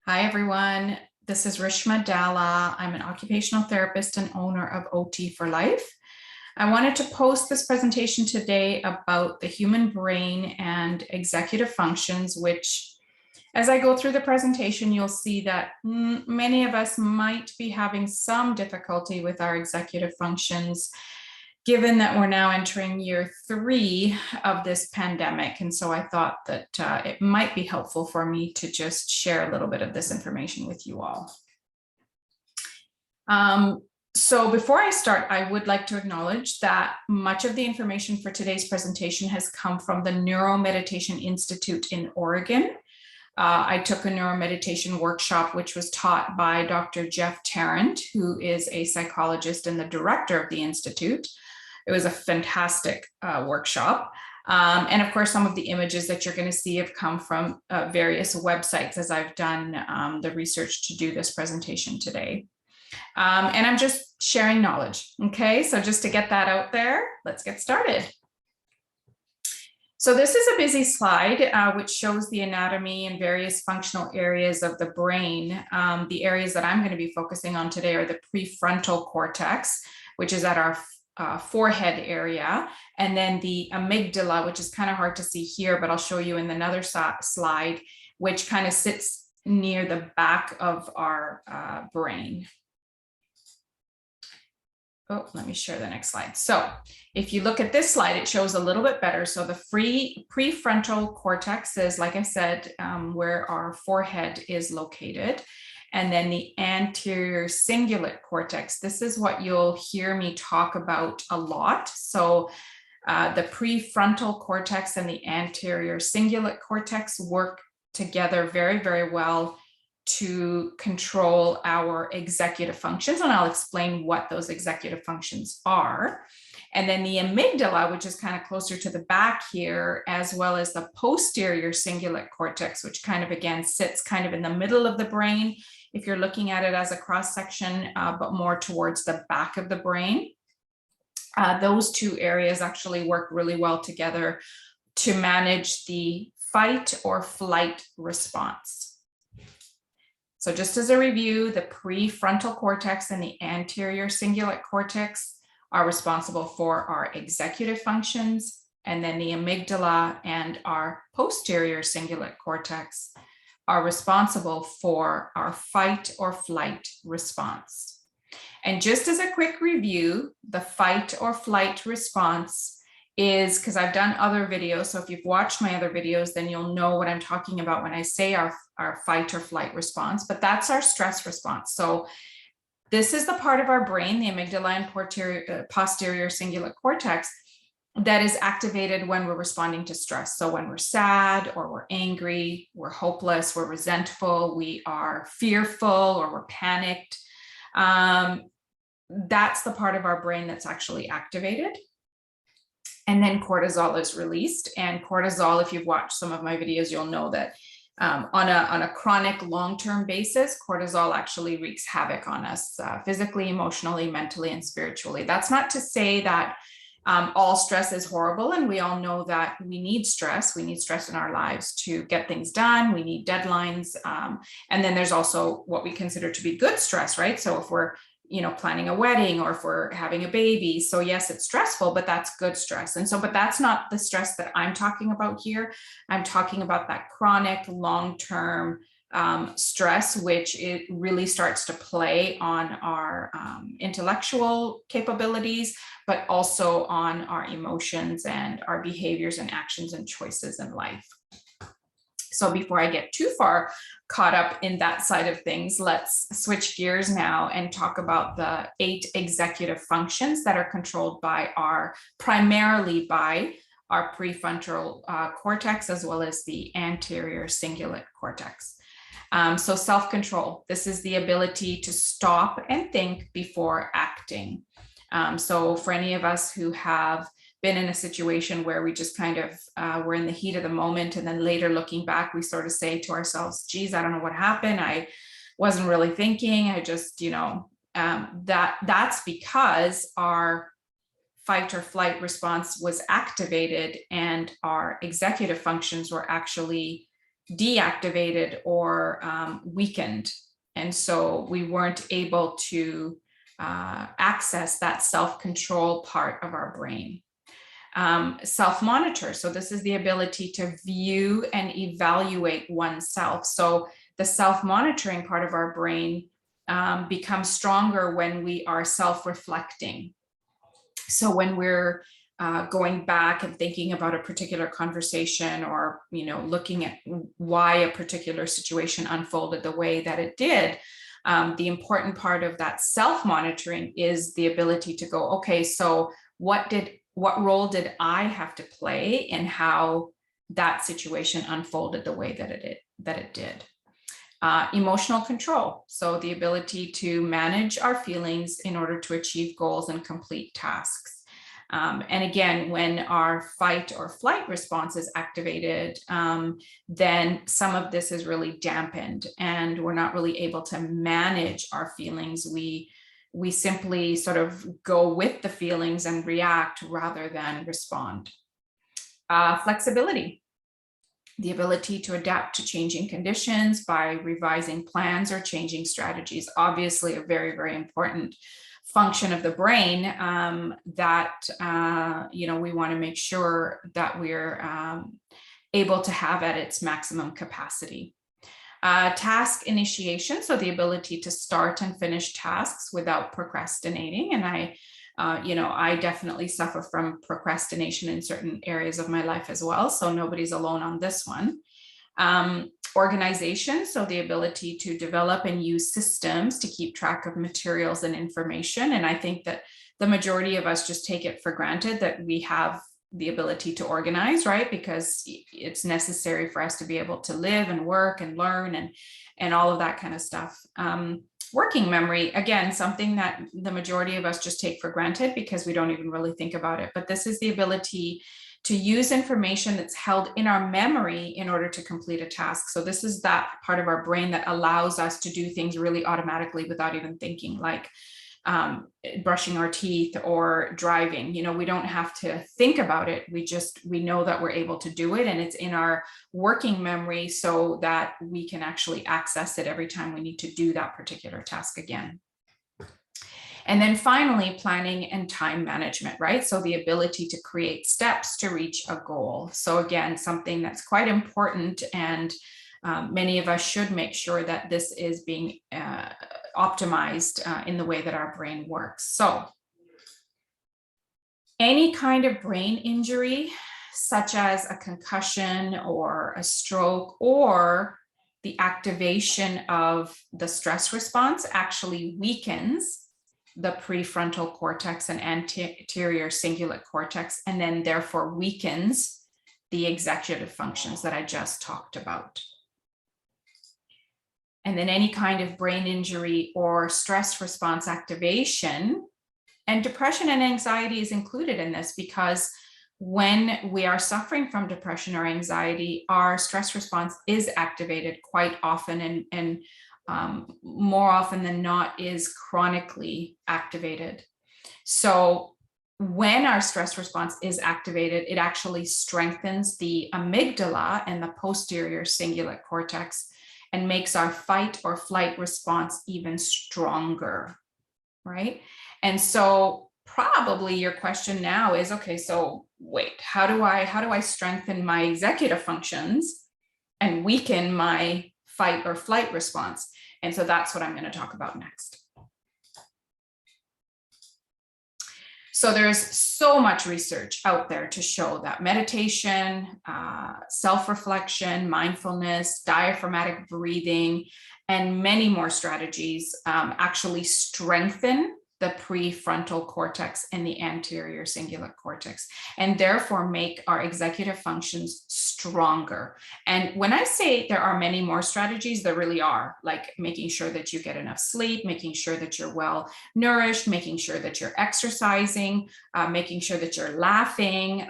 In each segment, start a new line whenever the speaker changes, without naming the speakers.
Hi, everyone. This is Rishma Dalla. I'm an occupational therapist and owner of OT for Life. I wanted to post this presentation today about the human brain and executive functions, which, as I go through the presentation, you'll see that many of us might be having some difficulty with our executive functions, given that we're now entering year 3 of this pandemic. And so I thought that it might be helpful for me to just share a little bit of this information with you all. So before I start, I would like to acknowledge that much of the information for today's presentation has come from the Neuromeditation Institute in Oregon. I took a neuromeditation workshop, which was taught by Dr. Jeff Tarrant, who is a psychologist and the director of the Institute. It was a fantastic workshop. And of course, some of the images that you're going to see have come from various websites as I've done the research to do this presentation today. And I'm just sharing knowledge. Okay, so just to get that out there, let's get started. So this is a busy slide, which shows the anatomy and various functional areas of the brain. The areas that I'm going to be focusing on today are the prefrontal cortex, which is at our forehead area, and then the amygdala, which is kind of hard to see here, but I'll show you in another slide, which kind of sits near the back of our brain. Oh, let me share the next slide. So if you look at this slide, it shows a little bit better. So the prefrontal cortex is, like I said, where our forehead is located. And then the anterior cingulate cortex, this is what you'll hear me talk about a lot. So the prefrontal cortex and the anterior cingulate cortex work together very, very well to control our executive functions. And I'll explain what those executive functions are. And then the amygdala, which is kind of closer to the back here, as well as the posterior cingulate cortex, which kind of, again, sits kind of in the middle of the brain, if you're looking at it as a cross section, but more towards the back of the brain. Those two areas actually work really well together to manage the fight or flight response. So just as a review, the prefrontal cortex and the anterior cingulate cortex are responsible for our executive functions, and then the amygdala and our posterior cingulate cortex are responsible for our fight or flight response. And just as a quick review, the fight or flight response is, because I've done other videos, so if you've watched my other videos, then you'll know what I'm talking about when I say our fight or flight response, but that's our stress response. So this is the part of our brain, the amygdala and posterior cingulate cortex, that is activated when we're responding to stress. So when we're sad or we're angry, we're hopeless, we're resentful, we are fearful, or we're panicked, that's the part of our brain that's actually activated. And then cortisol is released. And cortisol, if you've watched some of my videos, you'll know that on a chronic long-term basis, cortisol actually wreaks havoc on us physically, emotionally, mentally, and spiritually. That's not to say that all stress is horrible, and we all know that we need stress. We need stress in our lives to get things done. We need deadlines. And then there's also what we consider to be good stress, right? So if we're planning a wedding, or if we're having a baby. So yes, it's stressful, but that's good stress. And so, but that's not the stress that I'm talking about here. I'm talking about that chronic long-term stress, which it really starts to play on our intellectual capabilities, but also on our emotions and our behaviors and actions and choices in life. So before I get too far caught up in that side of things, let's switch gears now and talk about the 8 executive functions that are controlled by primarily by our prefrontal cortex, as well as the anterior cingulate cortex. So self-control, this is the ability to stop and think before acting. So for any of us who have been in a situation where we just kind of we're in the heat of the moment, and then later looking back, we sort of say to ourselves, geez, I don't know what happened. I wasn't really thinking. I just, that's because our fight or flight response was activated and our executive functions were actually deactivated or weakened. And so we weren't able to access that self-control part of our brain. Self-monitor. So this is the ability to view and evaluate oneself. So the self-monitoring part of our brain becomes stronger when we are self-reflecting. So when we're going back and thinking about a particular conversation, or looking at why a particular situation unfolded the way that it did, the important part of that self-monitoring is the ability to go, okay, so what role did I have to play in how that situation unfolded the way that it did? Emotional control, so the ability to manage our feelings in order to achieve goals and complete tasks. And again, when our fight or flight response is activated, then some of this is really dampened and we're not really able to manage our feelings. We simply sort of go with the feelings and react rather than respond. Flexibility, the ability to adapt to changing conditions by revising plans or changing strategies. Obviously a very, very important function of the brain that we want to make sure that we're able to have at its maximum capacity. Task initiation, so the ability to start and finish tasks without procrastinating. And I definitely suffer from procrastination in certain areas of my life as well, so nobody's alone on this one. Organization, so the ability to develop and use systems to keep track of materials and information. And I think that the majority of us just take it for granted that we have the ability to organize, right? Because it's necessary for us to be able to live and work and learn and all of that kind of stuff. Working memory, again, something that the majority of us just take for granted because we don't even really think about it. But this is the ability to use information that's held in our memory in order to complete a task. So this is that part of our brain that allows us to do things really automatically without even thinking, like brushing our teeth or driving. We don't have to think about it. We know that we're able to do it, and it's in our working memory so that we can actually access it every time we need to do that particular task again. And then finally, planning and time management, right? So the ability to create steps to reach a goal. So again, something that's quite important, and many of us should make sure that this is being optimized in the way that our brain works. So any kind of brain injury, such as a concussion or a stroke, or the activation of the stress response, actually weakens the prefrontal cortex and anterior cingulate cortex, and then therefore weakens the executive functions that I just talked about. And then any kind of brain injury or stress response activation, and depression and anxiety is included in this, because when we are suffering from depression or anxiety, our stress response is activated quite often, and more often than not is chronically activated. So when our stress response is activated, it actually strengthens the amygdala and the posterior cingulate cortex and makes our fight or flight response even stronger, right? And so probably your question now is, okay, so wait, how do I strengthen my executive functions and weaken my fight or flight response? And so that's what I'm going to talk about next. So there's so much research out there to show that meditation, self-reflection, mindfulness, diaphragmatic breathing, and many more strategies actually strengthen the prefrontal cortex and the anterior cingulate cortex, and therefore make our executive functions stronger. And when I say there are many more strategies, there really are, like making sure that you get enough sleep, making sure that you're well nourished, making sure that you're exercising, making sure that you're laughing,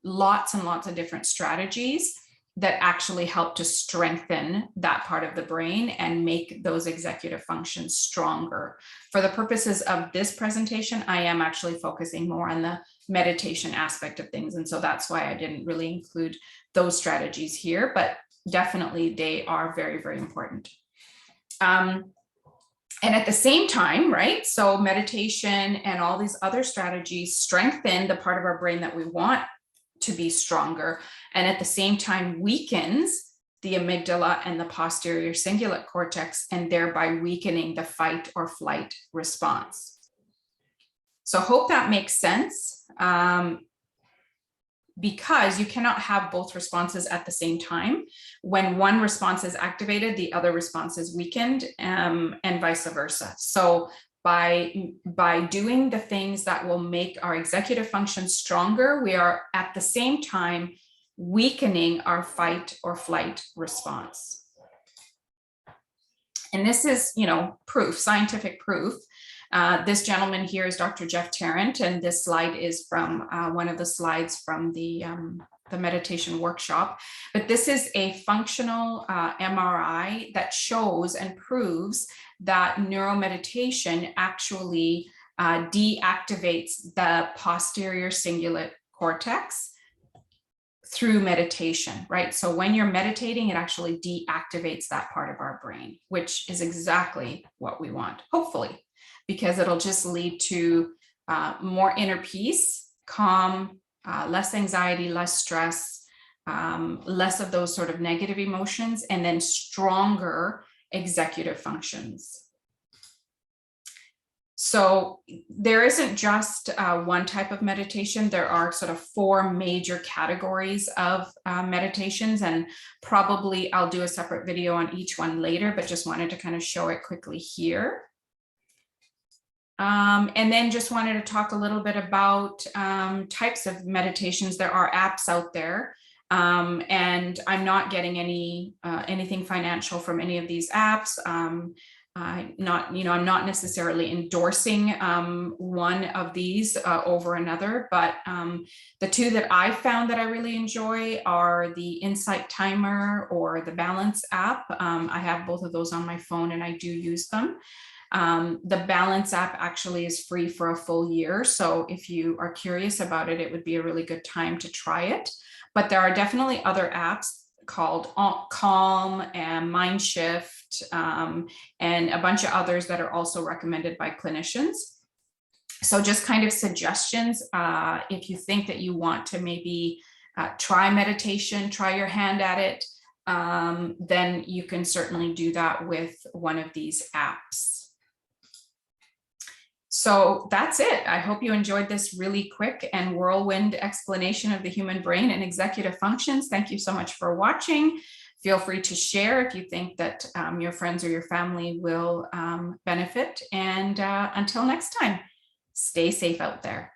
lots and lots of different strategies that actually help to strengthen that part of the brain and make those executive functions stronger. For the purposes of this presentation, I am actually focusing more on the meditation aspect of things. And so that's why I didn't really include those strategies here, but definitely they are very, very important. And at the same time, right, so meditation and all these other strategies strengthen the part of our brain that we want to be stronger, and at the same time weakens the amygdala and the posterior cingulate cortex, and thereby weakening the fight or flight response. So hope that makes sense, because you cannot have both responses at the same time. When one response is activated, the other response is weakened, and vice versa. So by doing the things that will make our executive function stronger, we are at the same time weakening our fight or flight response. And this is, proof, scientific proof. This gentleman here is Dr. Jeff Tarrant, and this slide is from one of the slides from the meditation workshop. But this is a functional MRI that shows and proves that neuromeditation actually deactivates the posterior cingulate cortex through meditation, right? So when you're meditating, it actually deactivates that part of our brain, which is exactly what we want, hopefully, because it'll just lead to more inner peace, calm, less anxiety, less stress, less of those sort of negative emotions, and then stronger executive functions. So there isn't just one type of meditation. There are sort of 4 major categories of meditations, and probably I'll do a separate video on each one later, but just wanted to kind of show it quickly here. And then just wanted to talk a little bit about types of meditations. There are apps out there, and I'm not getting anything financial from any of these apps. I'm not necessarily endorsing one of these over another, but the 2 that I found that I really enjoy are the Insight Timer or the Balance app. I have both of those on my phone and I do use them. The Balance app actually is free for a full year. So if you are curious about it, it would be a really good time to try it. But there are definitely other apps called Calm and Mindshift, and a bunch of others that are also recommended by clinicians. So just kind of suggestions, if you think that you want to maybe try meditation, try your hand at it, then you can certainly do that with one of these apps. So that's it. I hope you enjoyed this really quick and whirlwind explanation of the human brain and executive functions. Thank you so much for watching. Feel free to share if you think that your friends or your family will benefit. And until next time, stay safe out there.